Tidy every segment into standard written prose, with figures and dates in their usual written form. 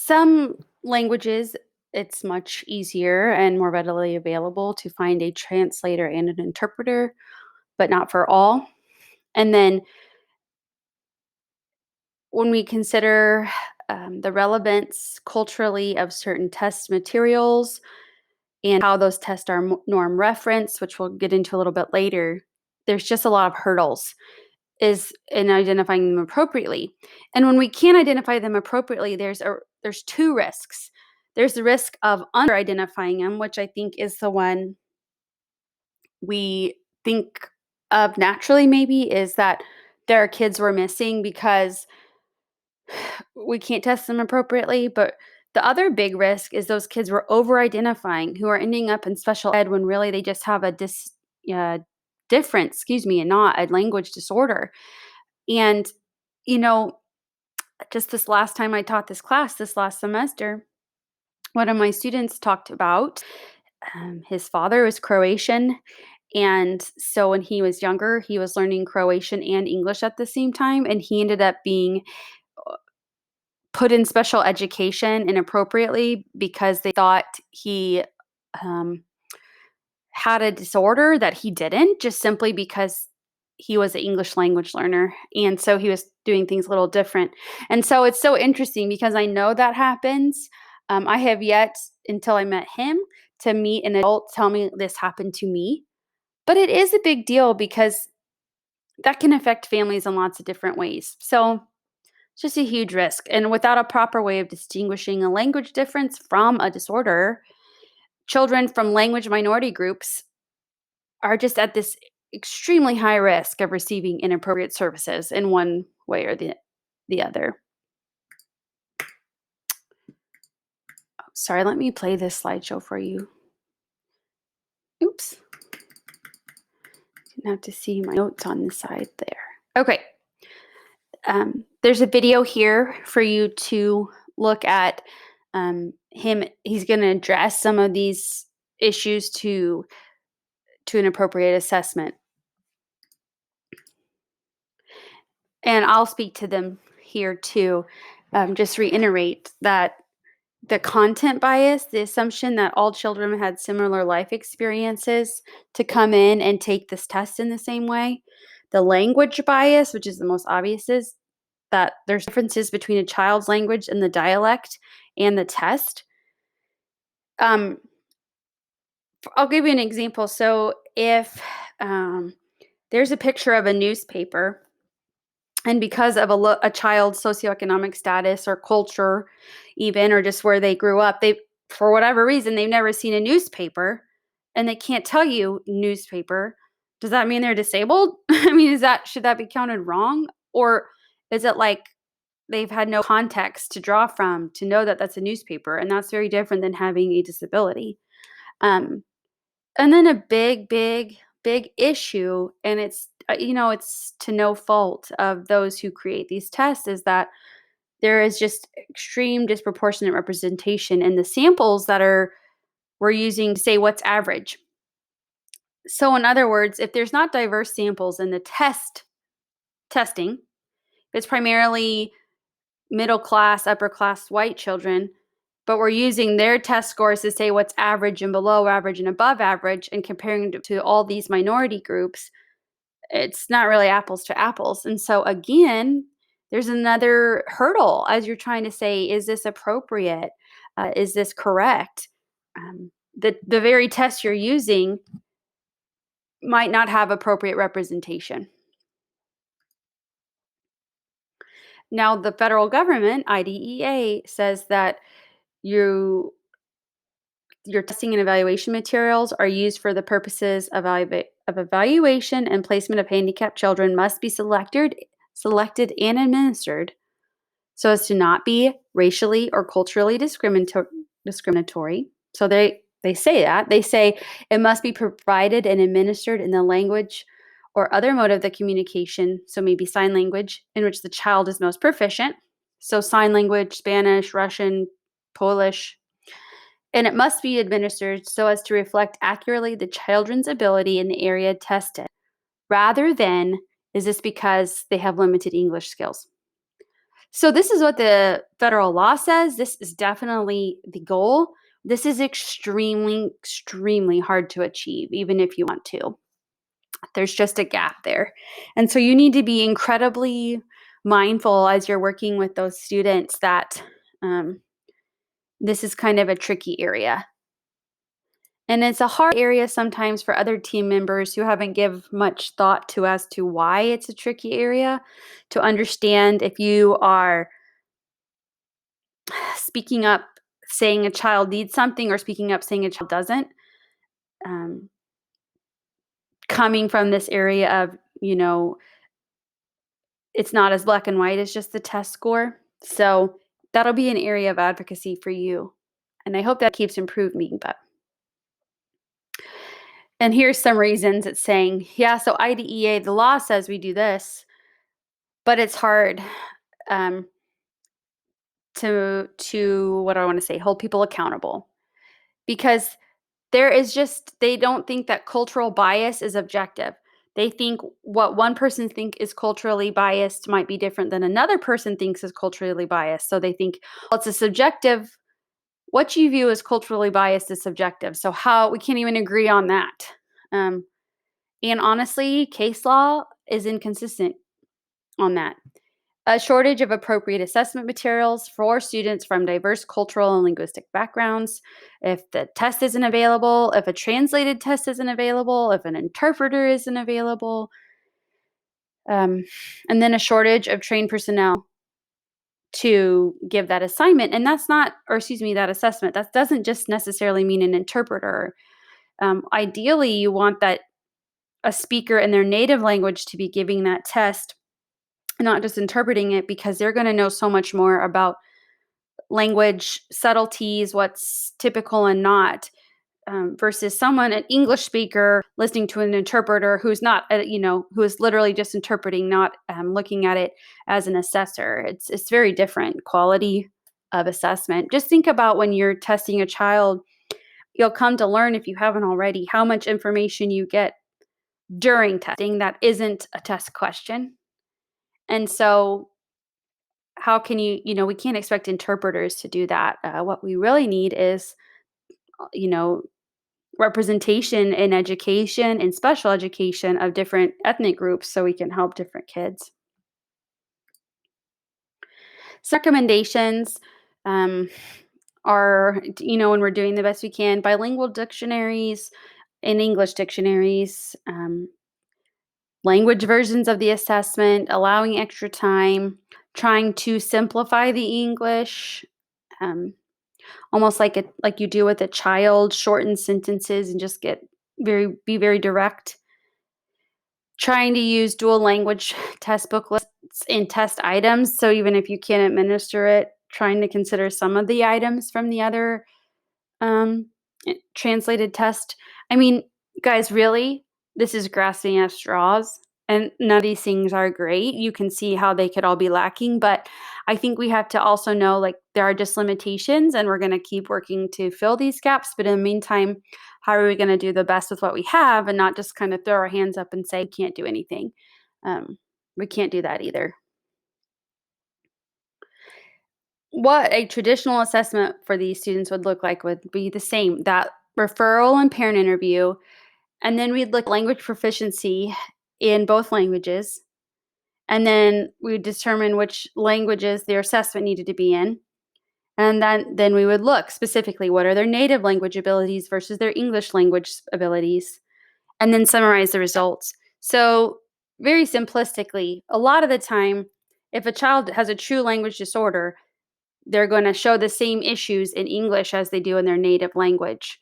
Some languages, it's much easier and more readily available to find a translator and an interpreter, but not for all. And then when we consider the relevance culturally of certain test materials and how those tests are norm referenced, which we'll get into a little bit later, there's just a lot of hurdles is in identifying them appropriately. And when we can't identify them appropriately, there's two risks. There's the risk of under identifying them, which I think is the one we think of naturally maybe, is that there are kids we're missing because we can't test them appropriately. But the other big risk is those kids we're over identifying who are ending up in special ed when really they just have a uh, difference, and not a language disorder. And, you know, just this last time I taught this class this last semester, one of my students talked about his father was Croatian. And so when he was younger, he was learning Croatian and English at the same time. And he ended up being put in special education inappropriately because they thought he um, had a disorder that he didn't, just simply because he was an English language learner. And so he was doing things a little different. And so it's so interesting because I know that happens. I have yet, until I met him, to meet an adult tell me this happened to me. But it is a big deal because that can affect families in lots of different ways. So it's just a huge risk. And without a proper way of distinguishing a language difference from a disorder, children from language minority groups are just at this extremely high risk of receiving inappropriate services in one way or the other. Sorry, let me play this slideshow for you. Oops. Didn't have to see my notes on the side there. Okay. There's a video here for you to look at him. He's going to address some of these issues to an appropriate assessment. And I'll speak to them here too. Just reiterate that the content bias, the assumption that all children had similar life experiences to come in and take this test in the same way. The language bias, which is the most obvious, is that there's differences between a child's language and the dialect and the test. I'll give you an example. So if there's a picture of a newspaper, and because of a child's socioeconomic status or culture, even, or just where they grew up, they, for whatever reason, they've never seen a newspaper and they can't tell you newspaper. Does that mean they're disabled? I mean, should that be counted wrong? Or is it like they've had no context to draw from to know that that's a newspaper? And that's very different than having a disability. Um, and then a big issue, and it's to no fault of those who create these tests, is that there is just extreme disproportionate representation in the samples that we're using to say what's average. So in other words, if there's not diverse samples in the testing, it's primarily middle class, upper class white children, but we're using their test scores to say what's average and below average and above average and comparing to all these minority groups, it's not really apples to apples. And so again, there's another hurdle as you're trying to say, is this appropriate? Is this correct? The very test you're using might not have appropriate representation. Now, the federal government, IDEA, says that your testing and evaluation materials are used for the purposes of evaluation and placement of handicapped children must be selected and administered so as to not be racially or culturally discriminatory. So they say that. They say it must be provided and administered in the language or other mode of the communication, so maybe sign language, in which the child is most proficient. So sign language, Spanish, Russian, Polish, and it must be administered so as to reflect accurately the children's ability in the area tested, rather than is this because they have limited English skills. So this is what the federal law says. This is definitely the goal. This is extremely, extremely hard to achieve, even if you want to. There's just a gap there. And so you need to be incredibly mindful as you're working with those students that um, this is kind of a tricky area. And it's a hard area sometimes for other team members who haven't give much thought to as to why it's a tricky area to understand if you are speaking up saying a child needs something or speaking up saying a child doesn't, um, coming from this area of, it's not as black and white as just the test score. So that'll be an area of advocacy for you. And I hope that keeps improving. And here's some reasons it's saying, yeah, so IDEA, the law says we do this, but it's hard um, to what do I want to say, hold people accountable because they don't think that cultural bias is objective. They think what one person think is culturally biased might be different than another person thinks is culturally biased. So they think, well, it's a subjective. What you view as culturally biased is subjective. So how we can't even agree on that. Um, and honestly, case law is inconsistent on that. A shortage of appropriate assessment materials for students from diverse cultural and linguistic backgrounds. If the test isn't available, if a translated test isn't available, if an interpreter isn't available, and then a shortage of trained personnel to give that assignment. And that's not, or excuse me, that assessment. That doesn't just necessarily mean an interpreter. Ideally, you want that a speaker in their native language to be giving that test, not just interpreting it, because they're going to know so much more about language subtleties, what's typical and not, versus someone, an English speaker, listening to an interpreter who's not, who is literally just interpreting, not looking at it as an assessor. It's very different quality of assessment. Just think about when you're testing a child, you'll come to learn, if you haven't already, how much information you get during testing that isn't a test question. And so how can we can't expect interpreters to do that. What we really need is, you know, representation in education and special education of different ethnic groups so we can help different kids. So recommendations um, are, when we're doing the best we can, bilingual dictionaries and English dictionaries, language versions of the assessment, allowing extra time, trying to simplify the English. Um, Almost like you do with a child, shorten sentences and just be very direct. Trying to use dual language test booklets and test items, so even if you can't administer it, trying to consider some of the items from the other, um, translated test. I mean, guys, really, this is grasping at straws, and none of these things are great. You can see how they could all be lacking, but I think we have to also know, like, there are just limitations, and we're gonna keep working to fill these gaps, but in the meantime, how are we gonna do the best with what we have and not just kinda throw our hands up and say, "Can't do anything." Um, we can't do that either. What a traditional assessment for these students would look like would be the same, that referral and parent interview, and then we'd look at language proficiency in both languages, and then we'd determine which languages their assessment needed to be in, and then we would look specifically, what are their native language abilities versus their English language abilities, and then summarize the results. So, very simplistically, a lot of the time, if a child has a true language disorder, they're gonna show the same issues in English as they do in their native language.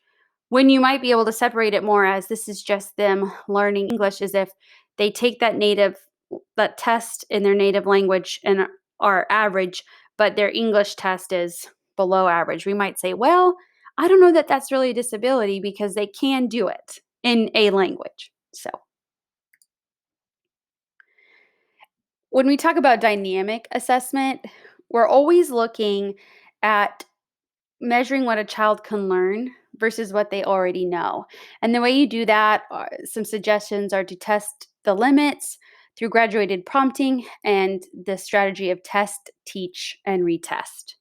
When you might be able to separate it more as this is just them learning English is if they take that test in their native language and are average, but their English test is below average. We might say, "Well, I don't know that that's really a disability because they can do it in a language." So, when we talk about dynamic assessment, we're always looking at measuring what a child can learn versus what they already know. And the way you do that, some suggestions are to test the limits, through graduated prompting and the strategy of test, teach, and retest.